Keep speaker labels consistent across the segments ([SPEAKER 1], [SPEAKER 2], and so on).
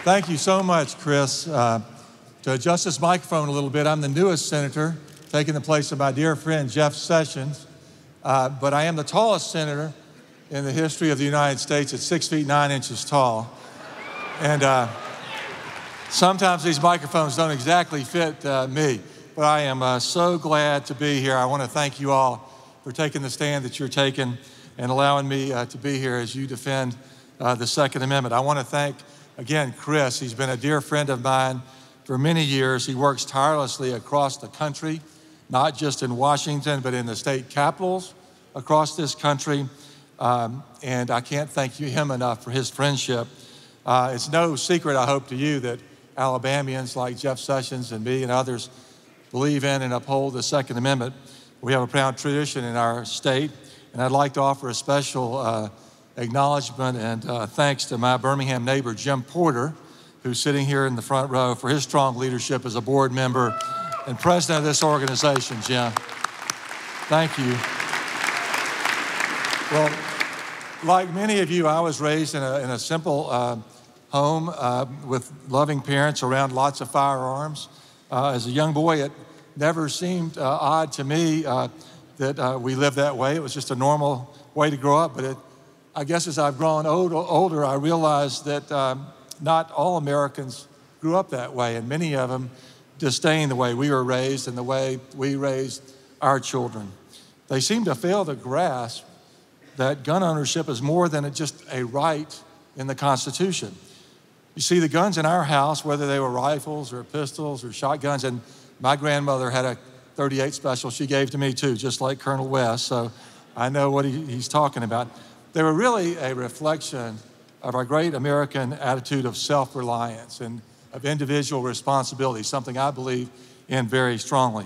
[SPEAKER 1] Thank you so much, Chris. To adjust this microphone a little bit, I'm the newest senator, taking the place of my dear friend Jeff Sessions, but I am the tallest senator in the history of the United States at 6 feet 9 inches tall. And sometimes these microphones don't exactly fit me, but I am so glad to be here. I want to thank you all for taking the stand that you're taking and allowing me to be here as you defend the Second Amendment. I want to thank, again, Chris. He's been a dear friend of mine for many years. He works tirelessly across the country, not just in Washington, but in the state capitals across this country. And I can't thank him enough for his friendship. It's no secret, I hope, to you that Alabamians like Jeff Sessions and me and others believe in and uphold the Second Amendment. We have a proud tradition in our state, and I'd like to offer a special acknowledgement and thanks to my Birmingham neighbor, Jim Porter, who's sitting here in the front row, for his strong leadership as a board member and president of this organization. Jim, thank you. Well, like many of you, I was raised in a simple home with loving parents around lots of firearms. As a young boy, it never seemed odd to me that we lived that way. It was just a normal way to grow up. But I guess as I've grown older, I realized that not all Americans grew up that way, and many of them disdain the way we were raised and the way we raised our children. They seem to fail to grasp that gun ownership is more than just a right in the Constitution. You see, the guns in our house, whether they were rifles or pistols or shotguns, and my grandmother had a .38 special she gave to me too, just like Colonel West, so I know what he's talking about. They were really a reflection of our great American attitude of self-reliance and of individual responsibility, something I believe in very strongly.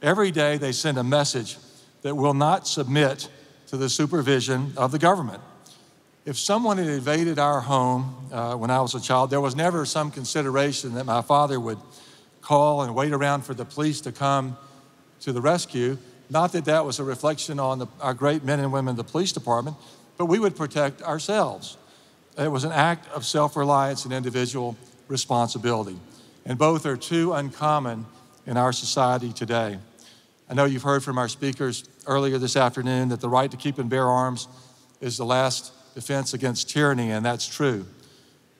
[SPEAKER 1] Every day they send a message that will not submit to the supervision of the government. If someone had invaded our home when I was a child, there was never some consideration that my father would call and wait around for the police to come to the rescue. Not that that was a reflection on our great men and women in the police department, but we would protect ourselves. It was an act of self-reliance and individual responsibility. And both are too uncommon in our society today. I know you've heard from our speakers earlier this afternoon that the right to keep and bear arms is the last defense against tyranny, and that's true.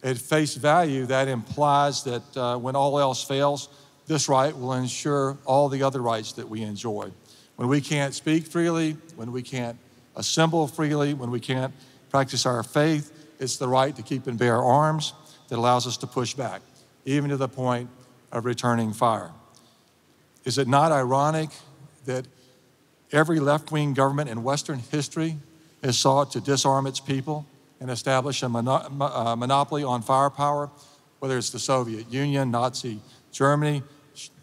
[SPEAKER 1] At face value, that implies that when all else fails, this right will ensure all the other rights that we enjoy. When we can't speak freely, when we can't assemble freely, when we can't practice our faith, it's the right to keep and bear arms that allows us to push back, even to the point of returning fire. Is it not ironic that every left-wing government in Western history has sought to disarm its people and establish a monopoly on firepower, whether it's the Soviet Union, Nazi Germany,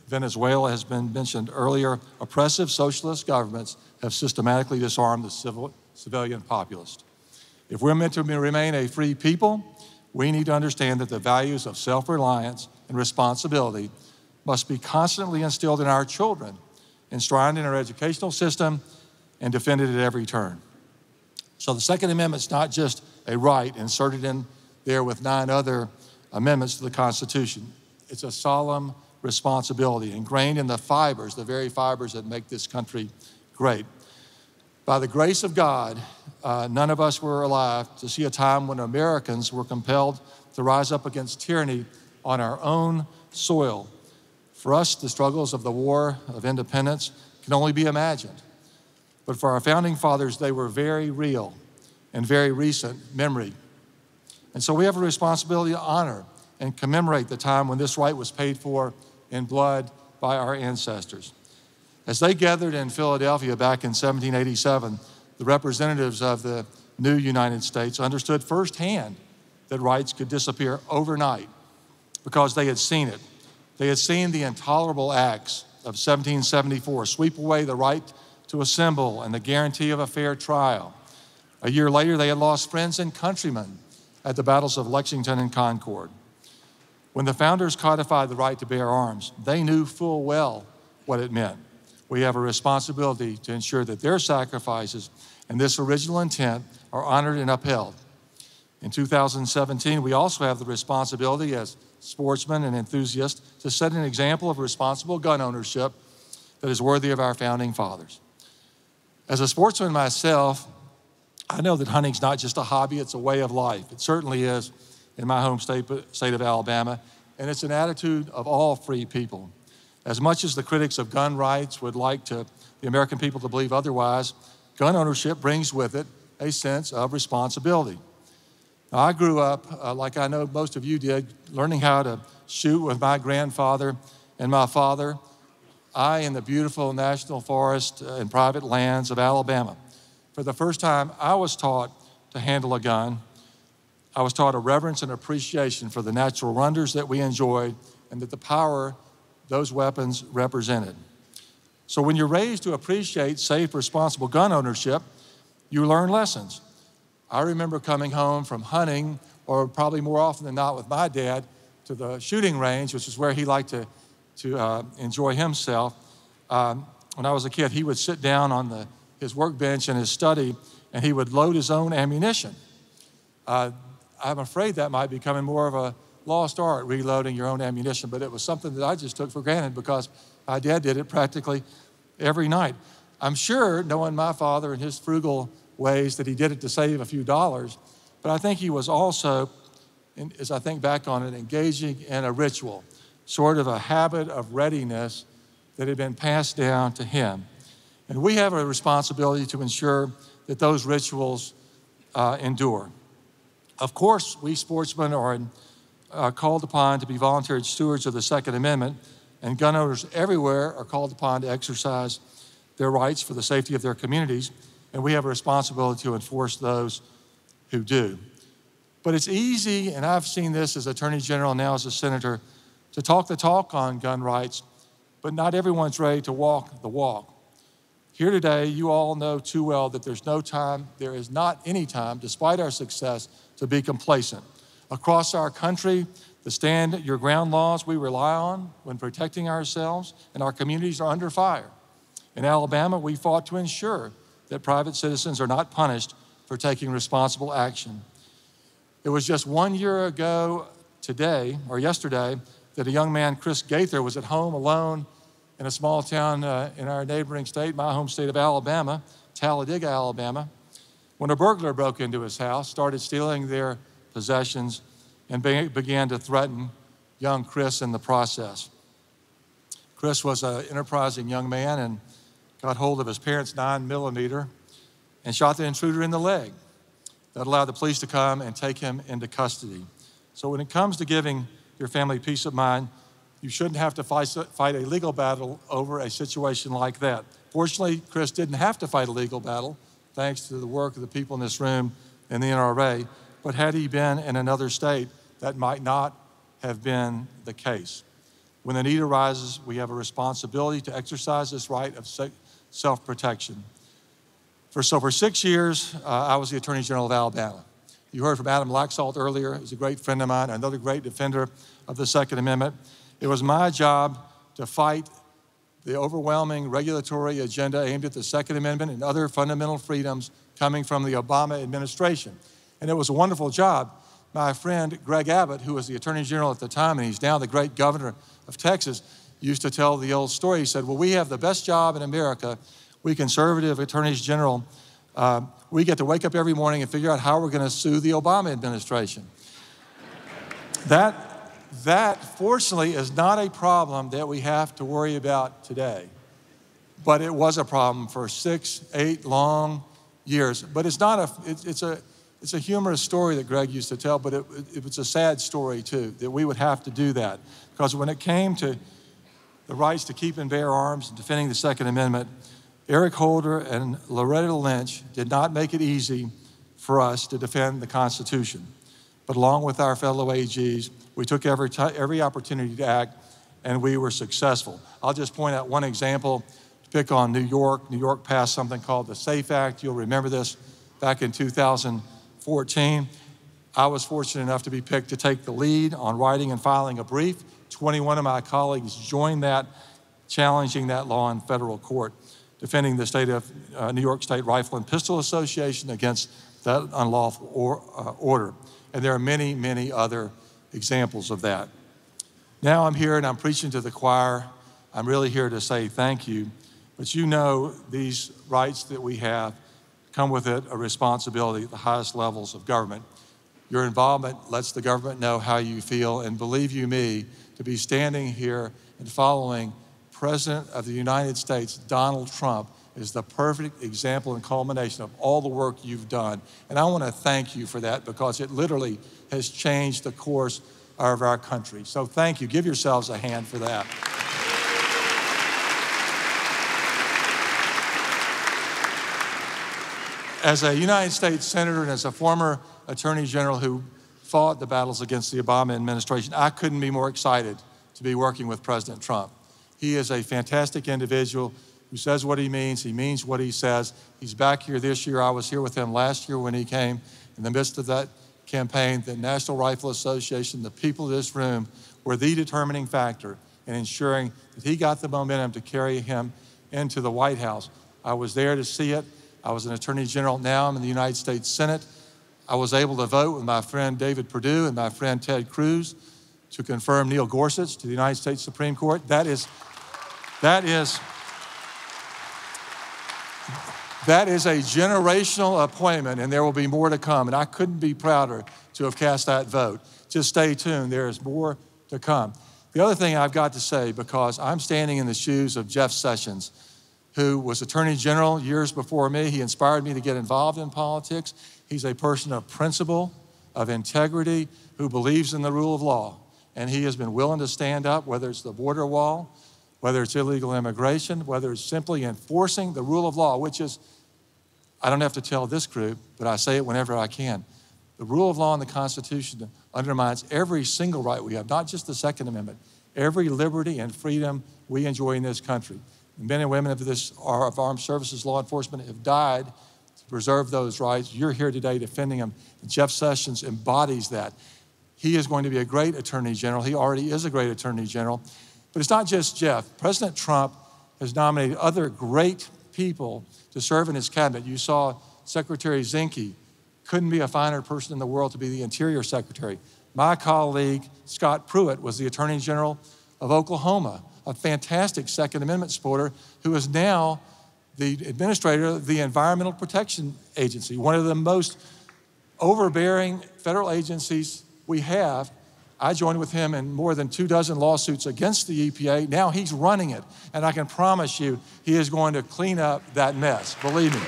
[SPEAKER 1] Venezuela has been mentioned earlier. Oppressive socialist governments have systematically disarmed the civilian populace. If we're meant to remain a free people, we need to understand that the values of self-reliance and responsibility must be constantly instilled in our children, enshrined in our educational system, and defended at every turn. So the Second Amendment is not just a right inserted in there with 9 other amendments to the Constitution. It's a solemn responsibility ingrained in the fibers, the very fibers that make this country great. By the grace of God, none of us were alive to see a time when Americans were compelled to rise up against tyranny on our own soil. For us, the struggles of the War of Independence can only be imagined. But for our founding fathers, they were very real and very recent memory. And so we have a responsibility to honor and commemorate the time when this right was paid for in blood by our ancestors. As they gathered in Philadelphia back in 1787, the representatives of the new United States understood firsthand that rights could disappear overnight because they had seen it. They had seen the intolerable acts of 1774 sweep away the right to assemble and the guarantee of a fair trial. A year later, they had lost friends and countrymen at the battles of Lexington and Concord. When the founders codified the right to bear arms, they knew full well what it meant. We have a responsibility to ensure that their sacrifices and this original intent are honored and upheld. In 2017, we also have the responsibility as sportsmen and enthusiasts to set an example of responsible gun ownership that is worthy of our founding fathers. As a sportsman myself, I know that hunting's not just a hobby, it's a way of life. It certainly is in my home state of Alabama, and it's an attitude of all free people. As much as the critics of gun rights would like the American people to believe otherwise, gun ownership brings with it a sense of responsibility. Now, I grew up, like I know most of you did, learning how to shoot with my grandfather and my father, in the beautiful national forest and private lands of Alabama. For the first time, I was taught to handle a gun. I was taught a reverence and appreciation for the natural wonders that we enjoyed and that the power those weapons represented. So when you're raised to appreciate safe, responsible gun ownership, you learn lessons. I remember coming home from hunting, or probably more often than not with my dad, to the shooting range, which is where he liked to enjoy himself. When I was a kid, he would sit down on his workbench in his study, and he would load his own ammunition. I'm afraid that might be becoming more of a lost art, reloading your own ammunition, but it was something that I just took for granted because my dad did it practically every night. I'm sure, knowing my father and his frugal ways, that he did it to save a few dollars, but I think he was also, as I think back on it, engaging in a ritual, sort of a habit of readiness that had been passed down to him. And we have a responsibility to ensure that those rituals endure. Of course, we sportsmen are called upon to be voluntary stewards of the Second Amendment, and gun owners everywhere are called upon to exercise their rights for the safety of their communities, and we have a responsibility to enforce those who do. But it's easy, and I've seen this as Attorney General, now as a senator, to talk the talk on gun rights, but not everyone's ready to walk the walk. Here today, you all know too well that there is not any time, despite our success, to be complacent. Across our country, the stand your ground laws we rely on when protecting ourselves and our communities are under fire. In Alabama, we fought to ensure that private citizens are not punished for taking responsible action. It was just 1 year ago today, or yesterday, that a young man, Chris Gaither, was at home alone in a small town in our neighboring state, my home state of Alabama, Talladega, Alabama, when a burglar broke into his house, started stealing their possessions, and began to threaten young Chris in the process. Chris was an enterprising young man and got hold of his parents' 9mm and shot the intruder in the leg. That allowed the police to come and take him into custody. So when it comes to giving your family peace of mind, you shouldn't have to fight a legal battle over a situation like that. Fortunately, Chris didn't have to fight a legal battle, thanks to the work of the people in this room and the NRA, but had he been in another state, that might not have been the case. When the need arises, we have a responsibility to exercise this right of self-protection. For 6 years, I was the Attorney General of Alabama. You heard from Adam Laxalt earlier. He's a great friend of mine, another great defender of the Second Amendment. It was my job to fight the overwhelming regulatory agenda aimed at the Second Amendment and other fundamental freedoms coming from the Obama administration. And it was a wonderful job. My friend Greg Abbott, who was the Attorney General at the time, and he's now the great governor of Texas, used to tell the old story. He said, well, we have the best job in America. We conservative attorneys general, we get to wake up every morning and figure out how we're going to sue the Obama administration. That, fortunately, is not a problem that we have to worry about today. But it was a problem for 6, 8 long years. But it's not it's a humorous story that Greg used to tell, but it was a sad story, too, that we would have to do that. Because when it came to the rights to keep and bear arms and defending the Second Amendment, Eric Holder and Loretta Lynch did not make it easy for us to defend the Constitution. But along with our fellow AGs, we took every opportunity to act, and we were successful. I'll just point out one example to pick on New York. New York passed something called the SAFE Act. You'll remember this back in 2014. I was fortunate enough to be picked to take the lead on writing and filing a brief. 21 of my colleagues joined that, challenging that law in federal court, defending the state of New York State Rifle and Pistol Association against that unlawful order. And there are many, many other examples of that. Now I'm here and I'm preaching to the choir. I'm really here to say thank you. But you know these rights that we have come with it a responsibility at the highest levels of government. Your involvement lets the government know how you feel, and believe you me, to be standing here and following President of the United States, Donald Trump, is the perfect example and culmination of all the work you've done. And I want to thank you for that, because it literally has changed the course of our country. So thank you. Give yourselves a hand for that. As a United States Senator and as a former Attorney General who fought the battles against the Obama administration, I couldn't be more excited to be working with President Trump. He is a fantastic individual who says what he means what he says. He's back here this year. I was here with him last year when he came. In the midst of that campaign, the National Rifle Association, the people of this room were the determining factor in ensuring that he got the momentum to carry him into the White House. I was there to see it. I was an Attorney General. Now I'm in the United States Senate. I was able to vote with my friend David Perdue and my friend Ted Cruz to confirm Neil Gorsuch to the United States Supreme Court. That is a generational appointment, and there will be more to come. And I couldn't be prouder to have cast that vote. Just stay tuned. There is more to come. The other thing I've got to say, because I'm standing in the shoes of Jeff Sessions, who was Attorney General years before me. He inspired me to get involved in politics. He's a person of principle, of integrity, who believes in the rule of law. And he has been willing to stand up, whether it's the border wall, whether it's illegal immigration, whether it's simply enforcing the rule of law, which is, I don't have to tell this group, but I say it whenever I can. The rule of law in the Constitution undermines every single right we have, not just the Second Amendment, every liberty and freedom we enjoy in this country. Men and women of armed services, law enforcement have died to preserve those rights. You're here today defending them. And Jeff Sessions embodies that. He is going to be a great Attorney General. He already is a great Attorney General. But it's not just Jeff. President Trump has nominated other great people to serve in his cabinet. You saw Secretary Zinke. Couldn't be a finer person in the world to be the Interior Secretary. My colleague, Scott Pruitt, was the Attorney General of Oklahoma, a fantastic Second Amendment supporter who is now the administrator of the Environmental Protection Agency, one of the most overbearing federal agencies we have. I joined with him in more than 24 lawsuits against the EPA. Now he's running it, and I can promise you he is going to clean up that mess, believe me.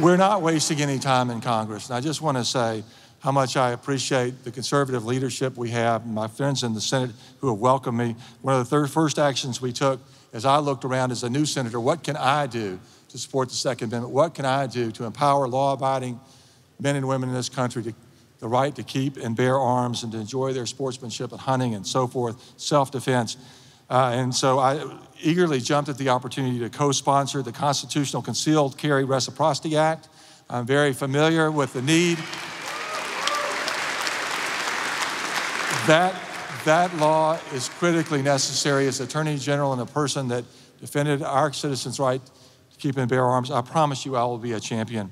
[SPEAKER 1] We're not wasting any time in Congress, and I just want to say how much I appreciate the conservative leadership we have, and my friends in the Senate who have welcomed me. One of the first actions we took as I looked around as a new senator, what can I do to support the Second Amendment? What can I do to empower law-abiding men and women in this country to the right to keep and bear arms and to enjoy their sportsmanship and hunting and so forth, self-defense? And so I eagerly jumped at the opportunity to co-sponsor the Constitutional Concealed Carry Reciprocity Act. I'm very familiar with the need. That law is critically necessary. As Attorney General and a person that defended our citizens' right to keep and bear arms, I promise you I will be a champion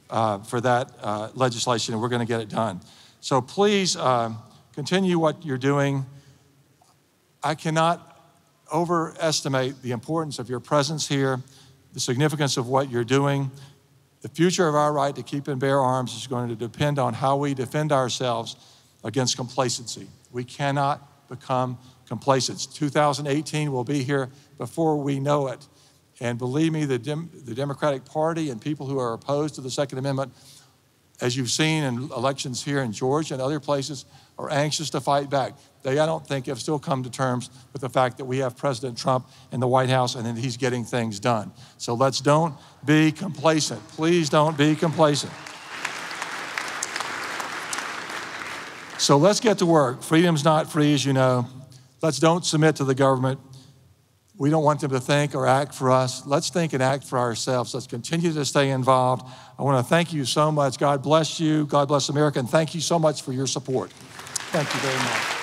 [SPEAKER 1] for that legislation, and we're going to get it done. So please continue what you're doing. I cannot overestimate the importance of your presence here, the significance of what you're doing. The future of our right to keep and bear arms is going to depend on how we defend ourselves against complacency. We cannot become complacent. 2018 will be here before we know it. And believe me, the Democratic Party and people who are opposed to the Second Amendment, as you've seen in elections here in Georgia and other places, are anxious to fight back. They, I don't think, have still come to terms with the fact that we have President Trump in the White House and that he's getting things done. So don't be complacent. Please don't be complacent. So let's get to work. Freedom's not free, as you know. Don't submit to the government. We don't want them to think or act for us. Let's think and act for ourselves. Let's continue to stay involved. I want to thank you so much. God bless you. God bless America. And thank you so much for your support. Thank you very much.